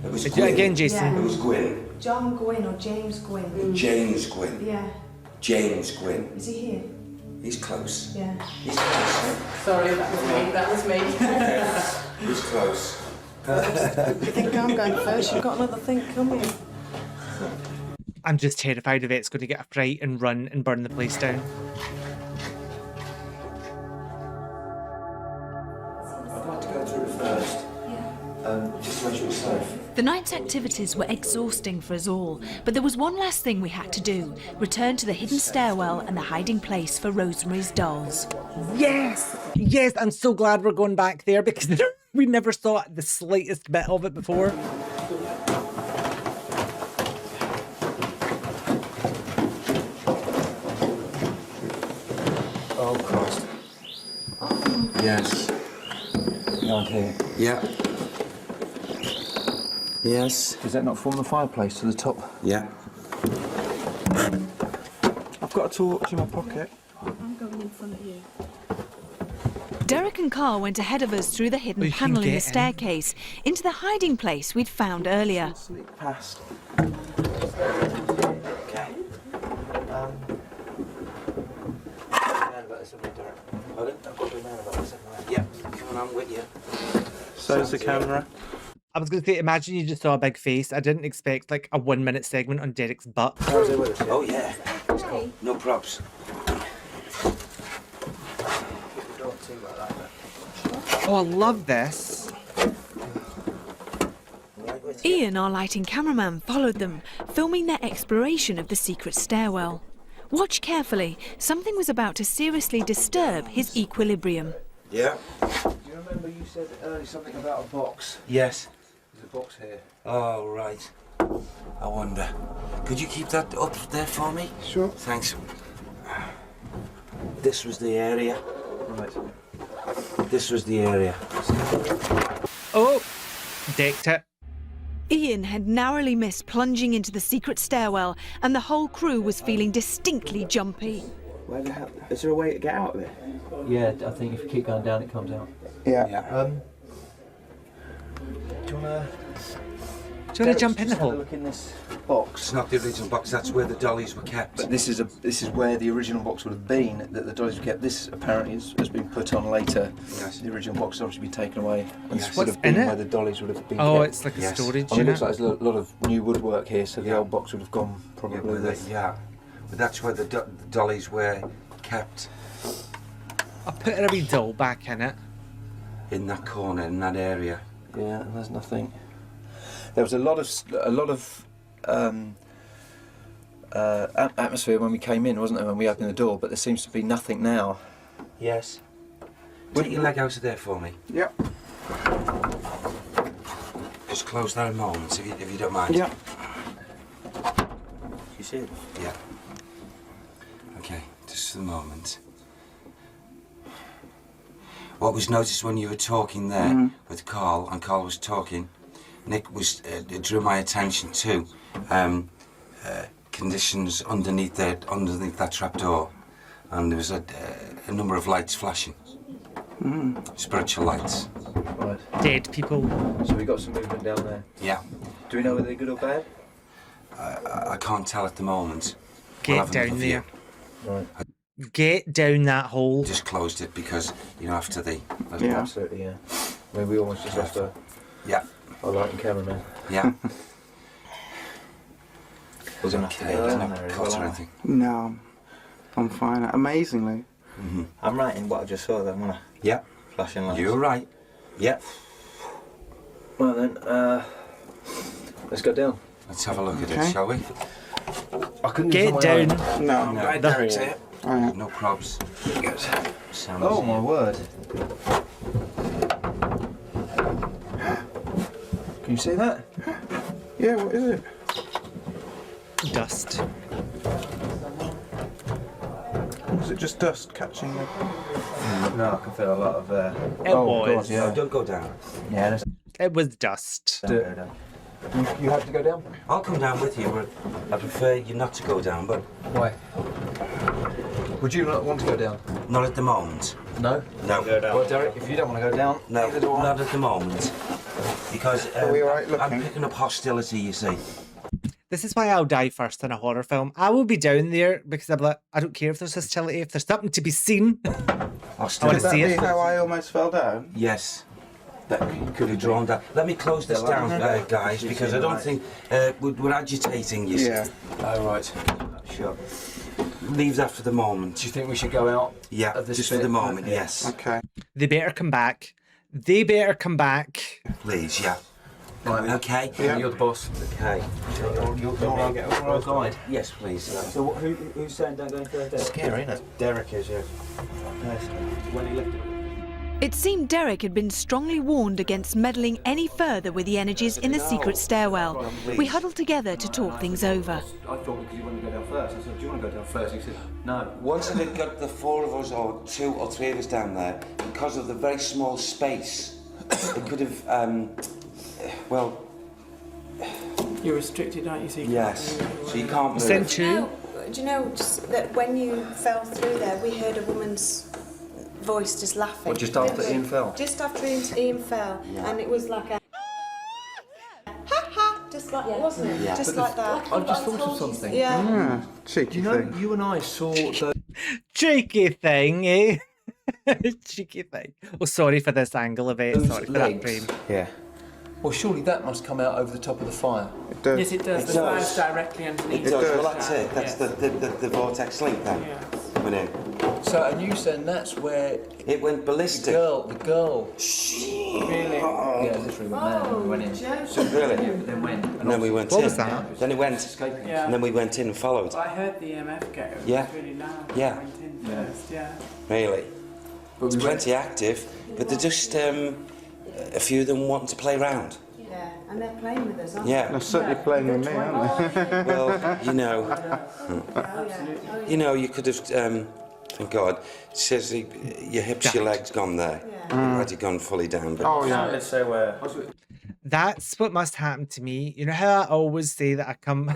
It was Do it Gwyn. again, Jason. Yeah. It was Gwyn. John Gwyn or James Gwyn? James Gwyn. Yeah. James Gwyn. Is he here? He's close. Yeah. He's close. Sorry, that was me. He's close. You think I'm going first? You've got another thing coming. I'm just terrified Yvette's going to get a fright and run and burn the place down. I'd like to go through it first. Just to make sure it's safe. The night's activities were exhausting for us all, but there was one last thing we had to do: return to the hidden stairwell and the hiding place for Rosemary's dolls. Yes! Yes, I'm so glad we're going back there because we never saw the slightest bit of it before. Oh, Christ. Yes. Behind here. Yeah. Yes. Does that not form the fireplace to the top? Yeah. I've got a torch in my pocket. I'm going in front of you. Derek and Carl went ahead of us through the hidden you can panel in get the in. staircase into the hiding place we'd found earlier. Sneak past. Okay. Pardon? I've got to be man about this, haven't I? Yeah. Come on, I'm with you. So's the camera. I was going to say, imagine you just saw a big face. I didn't expect like a 1 minute segment on Derek's butt. How's it with us? Oh, yeah. No props. Don't seem like that, Oh, I love this. Ian, our lighting cameraman, followed them, filming their exploration of the secret stairwell. Watch carefully. Something was about to seriously disturb his equilibrium. Yeah. Do you remember you said earlier something about a box? Yes. There's a box here. Oh, right. I wonder. Could you keep that up there for me? Sure. Thanks. This was the area. Right. This was the area. Oh, decked it. Ian had narrowly missed plunging into the secret stairwell, and the whole crew was feeling distinctly jumpy. Where the hell? Is there a way to get out of it? Yeah, I think if you keep going down, it comes out. Yeah. Do you want to jump in the hole? Look in this box. It's not the original box. That's where the dollies were kept. But this is where the original box would have been. That the dollies were kept. This apparently has been put on later. Yes. The original box has obviously been taken away. And Yes. this would have What's in been it? where the dollies would have been. Oh, kept. it's like a Yes. storage I mean, it looks unit. like there's a lot of new woodwork here, so the Yeah. old box would have gone probably with. But that's where the dollies were kept. I'll put a wee doll back in it. In that corner, in that area. Yeah, and there's nothing. There was a lot of atmosphere when we came in, wasn't there, when we opened the door? But there seems to be nothing now. Yes. Take your leg out of there for me. Yep. Just close that a moment, if you don't mind. Yeah. You see it? Yeah. Okay, just for the moment. what was noticed when you were talking there with Carl, and Carl was talking, Nick was drew my attention to conditions underneath that trapdoor, and there was a number of lights flashing. Spiritual lights. Right. Dead people. So we got some movement down there. Yeah. Do we know whether they're good or bad? I can't tell at the moment. Get down there. Right. Get down that hole. Just closed it because, after the... Yeah. Absolutely, yeah. I mean, we almost just lost our light and cameraman. Yeah. Was it Okay, there's no cut or anything. No, I'm fine. Amazingly. I'm right in what I just saw then, wasn't I? Yeah. Flashing lights. You're right. Yeah. Well then, let's go down. Let's have a look at it, shall we? I couldn't Get down. No. Derek's here. No probs. Sounds Oh my word. Can you see that? Yeah, what is it? Dust. Was it just dust catching the... No, I can feel a lot of... It was. God, yeah. No, don't go down. Yeah, It was dust. You have to go down? I'll come down with you, but I prefer you not to go down, but... Why? Would you not want to go down? Not at the moment. No? No. Well, Derek, if you don't want to go down, No, neither do I. not at the moment. Because Are we all right I'm looking? picking up hostility, you see. This is why I'll die first in a horror film. I will be down there because I'm like, I don't care if there's hostility. If there's something to be seen, I want to Would that see be it. how I almost fell down? Yes. That could have drawn that. Let me close this down, guys, because I don't think we're agitating you. Yeah. Oh, right. Sure. Leave that for the moment. Do you think we should go out? Yeah, of this just for bit? the moment, yes. Okay. They better come back. They better come back. Please, yeah. Right. Okay? Yeah. You're the boss. Okay. You're our guide. Yes, please. So who's saying don't go any further? Scary, isn't it? Derek is, yeah. When he left it. It seemed Derek had been strongly warned against meddling any further with the energies in the secret stairwell. We huddled together to talk things over. I thought because you wanted to go down first. I said, do you want to go down first? He said, no. Once it had got the four of us, or two or three of us down there, because of the very small space, it could have, well... You're restricted, aren't you? So you Yes, so you can't move. Sent you. Do you know just that when you fell through there, we heard a woman's voice just laughing. What, just after Ian fell? Just after Ian fell, and it was like a ha ha, just like wasn't it? Yeah. Just like that. I've just thought of something. Yeah. Yeah. Cheeky You know, thing. you and I saw the... Cheeky thing, eh? Cheeky thing. Oh, sorry for this angle of it. Those Sorry for that legs. frame. Yeah. Well, surely that must come out over the top of the fire. It does. Yes, it does. The fire's directly underneath. It does, does. well that's it, that's the vortex link then. Went in. So, and you said that's where It went ballistic. the girl... Really? Yeah, literally went there and we went in. Really? But then went. And then we went What in. was that? Then it went, Escaping. Yeah. and then we went in and followed. I heard the EMF go. It Yeah. was really loud. Yeah. I went in first, yeah. Really. But It's we went, plenty active, but they're just a few of them wanting to play around. Yeah, and they're playing with us, aren't Yeah. They're certainly playing with me, aren't they? Well, you know, you could have. Thank God. It says your hips, your legs gone there. Had you gone fully down? But Oh, yeah. Let's say where. That's what must happen to me. You know how I always say that I come,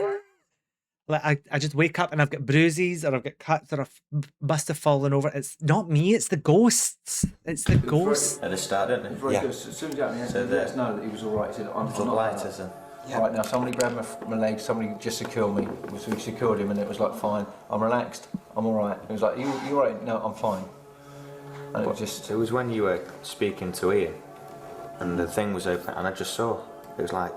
like I just wake up and I've got bruises or I've got cuts or I must have fallen over. It's not me. It's the ghosts. It's the ghosts. At the start, didn't it? very Yeah. good. As soon as he opened his So hand, he let us know that he was all right. He said, I'm The not lighters and... Right now, somebody grabbed my leg, somebody just secured me. So we secured him and it was like, fine, I'm relaxed, I'm all right. It was like, you all right? No, I'm fine. And it was just... It was when you were speaking to Ian and the thing was open and I just saw. It was like...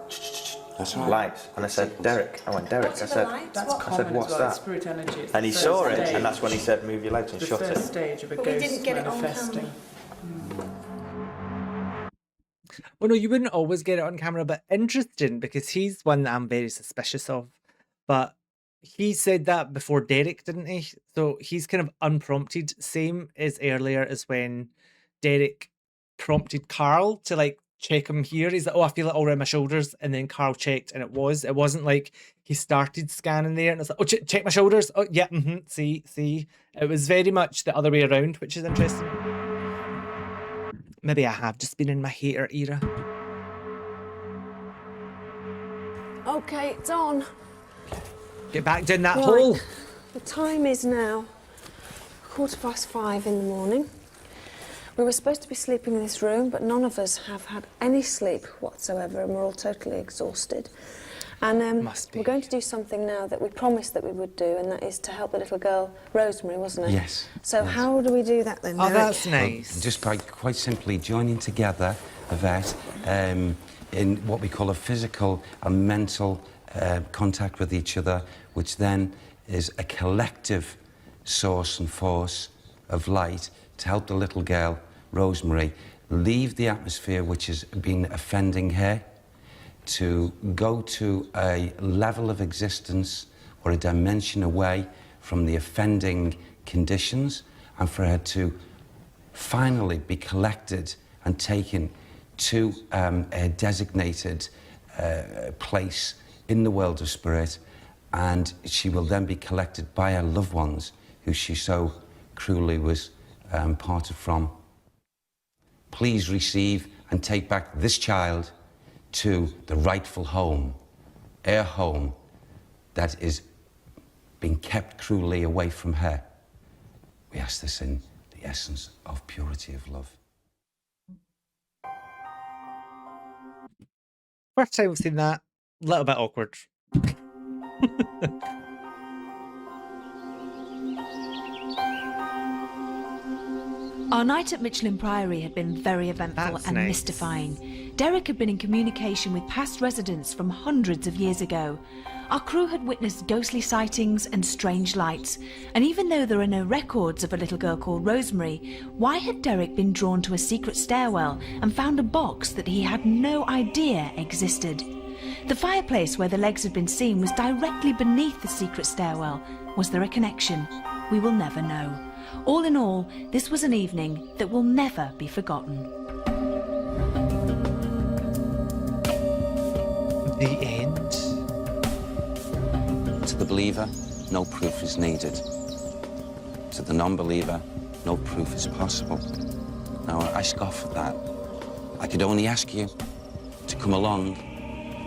That's right. Lights. And I said, Derek. I went, Derek. What I are the said, lights? That's What- I common said, what's as well, that? spirit energy. It's And he the saw first it and stage. that's when he said, move your legs and The shut first it. stage of a But we ghost didn't get it on manifesting. Well, no, you wouldn't always get it on camera, but interesting because he's one that I'm very suspicious of. But he said that before Derek, didn't he? So he's kind of unprompted. Same as earlier as when Derek prompted Carl to like check him here. He's like, oh, I feel it all around my shoulders. And then Carl checked and it wasn't like he started scanning there and it's like, oh, check my shoulders. Oh, yeah, see. It was very much the other way around, which is interesting. Maybe I have just been in my hater era. Okay, it's on. Get back down that Right. hole. The time is now 5:15 in the morning. We were supposed to be sleeping in this room, but none of us have had any sleep whatsoever, and we're all totally exhausted. And we're going to do something now that we promised that we would do, and that is to help the little girl, Rosemary, wasn't it? Yes. So yes. how do we do that then, Oh, Derek? that's nice. Well, just by quite simply joining together, Yvette, in what we call a physical and mental contact with each other, which then is a collective source and force of light to help the little girl, Rosemary, leave the atmosphere which has been offending her, to go to a level of existence or a dimension away from the offending conditions, and for her to finally be collected and taken to a designated place in the world of spirit, and she will then be collected by her loved ones who she so cruelly was parted from. Please receive and take back this child to the rightful home, her home that is being kept cruelly away from her. We ask this in the essence of purity of love. First time we've seen that, a little bit awkward. Our night at Michelin Priory had been very eventful That's and nice. mystifying. Derek had been in communication with past residents from hundreds of years ago. Our crew had witnessed ghostly sightings and strange lights, and even though there are no records of a little girl called Rosemary, why had Derek been drawn to a secret stairwell and found a box that he had no idea existed? The fireplace where the legs had been seen was directly beneath the secret stairwell. Was there a connection? We will never know. All in all, this was an evening that will never be forgotten. The end. To the believer, no proof is needed. To the non-believer, no proof is possible. Now, I scoff at that. I could only ask you to come along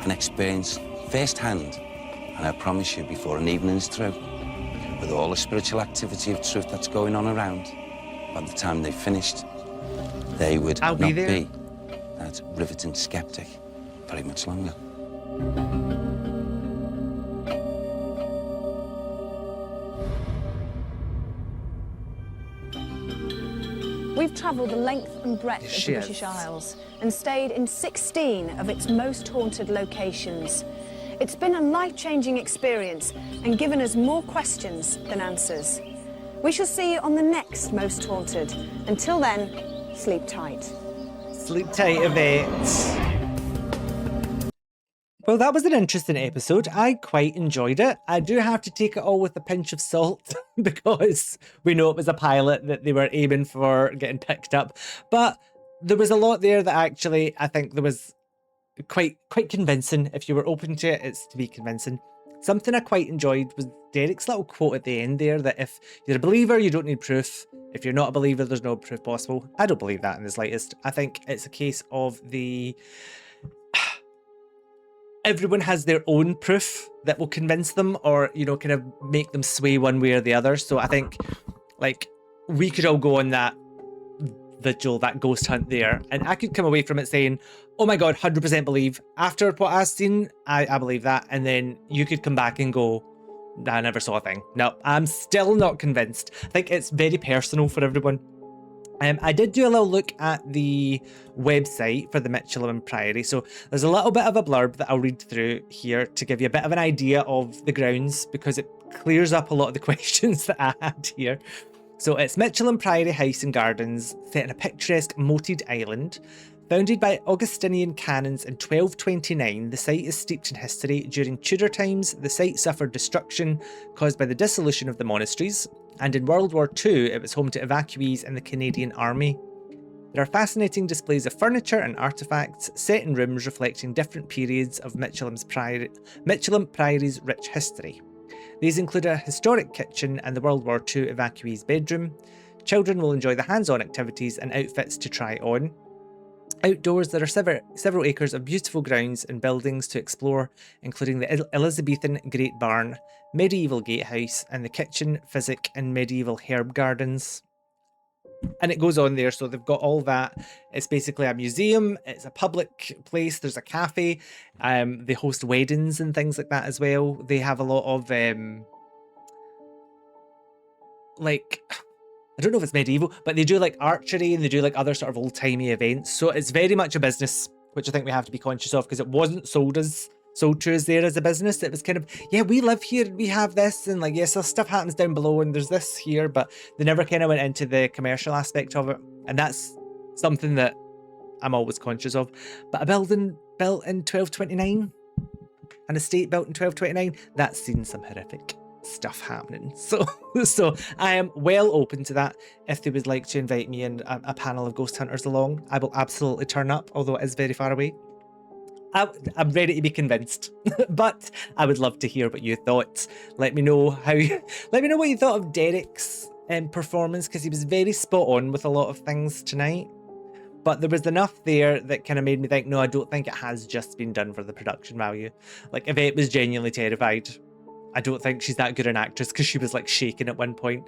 and experience firsthand, and I promise you, before an evening is through, with all the spiritual activity of truth that's going on around, by the time they've finished, they would I'll not be there. be that riveting skeptic very much longer. We've travelled the length and breadth of the She has. British Isles and stayed in 16 of its most haunted locations. It's been a life-changing experience and given us more questions than answers. We shall see you on the next Most Haunted. Until then, sleep tight. Sleep tight, Yvette. Well, that was an interesting episode. I quite enjoyed it. I do have to take it all with a pinch of salt because we know it was a pilot that they were aiming for getting picked up. But there was a lot there that actually I think there was quite convincing. If you were open to it, it's to be convincing. Something I quite enjoyed was Derek's little quote at the end there, that if you're a believer, you don't need proof. If you're not a believer, there's no proof possible. I don't believe that in the slightest. I think it's a case of the... everyone has their own proof that will convince them or, you know, kind of make them sway one way or the other. So I think, like, we could all go on that vigil, that ghost hunt there, and I could come away from it saying, oh my god, 100% believe. After what I've seen, I believe that. And then you could come back and go, I never saw a thing. No, I'm still not convinced. I think it's very personal for everyone. I did do a little look at the website for the Michelin Priory, so there's a little bit of a blurb that I'll read through here to give you a bit of an idea of the grounds, because it clears up a lot of the questions that I had here. So it's Michelin Priory House and Gardens, set in a picturesque moated island. Founded by Augustinian canons in 1229, the site is steeped in history. During Tudor times, the site suffered destruction caused by the dissolution of the monasteries, and in World War II, it was home to evacuees in the Canadian Army. There are fascinating displays of furniture and artefacts set in rooms reflecting different periods of Michelin Priory's rich history. These include a historic kitchen and the World War II evacuees' bedroom. Children will enjoy the hands-on activities and outfits to try on. Outdoors, there are several acres of beautiful grounds and buildings to explore, including the Elizabethan Great Barn, medieval gatehouse, and the kitchen, physic, and medieval herb gardens. And it goes on there, so they've got all that. It's basically a museum, it's a public place, there's a cafe, they host weddings and things like that as well. They have a lot of, like, I don't know if it's medieval, but they do like archery and they do like other sort of old-timey events. So it's very much a business, which I think we have to be conscious of, because it wasn't sold to us there as a business. It was kind of, yeah, we live here, we have this, and like, yes, stuff happens down below and there's this here, but they never kind of went into the commercial aspect of it. And that's something that I'm always conscious of. But a building built in 1229, an estate built in 1229, that's seen some horrific stuff happening. So I am well open to that. If they would like to invite me and a panel of ghost hunters along, I will absolutely turn up, although it is very far away. I'm ready to be convinced, but I would love to hear what you thought. Let me know what you thought of Derek's performance, because he was very spot on with a lot of things tonight. But there was enough there that kind of made me think, no, I don't think it has just been done for the production value. Like, Yvette was genuinely terrified. I don't think she's that good an actress, because she was like shaking at one point.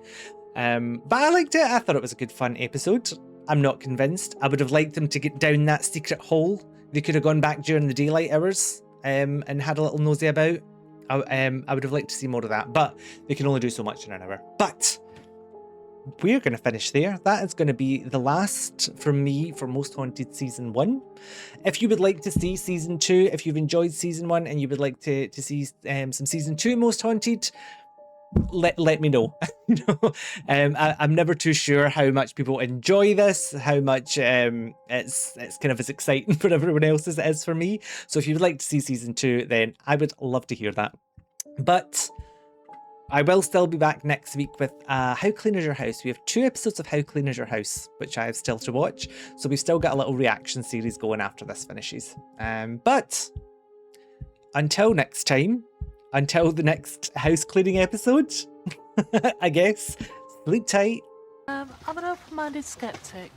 But I liked it. I thought it was a good fun episode. I'm not convinced. I would have liked them to get down that secret hole. They could have gone back during the daylight hours and had a little nosy about. I would have liked to see more of that, but they can only do so much in an hour. But we're going to finish there. That is going to be the last from me for Most Haunted Season 1. If you would like to see Season 2, if you've enjoyed Season 1 and you would like to see some Season 2 Most Haunted, let me know. I'm never too sure how much people enjoy this, how much it's kind of as exciting for everyone else as it is for me. So if you would like to see Season 2, then I would love to hear that. But I will still be back next week with How Clean Is Your House? We have 2 episodes of How Clean Is Your House, which I have still to watch. So we've still got a little reaction series going after this finishes. But until next time, until the next house cleaning episode, I guess, sleep tight. I'm an open-minded skeptic.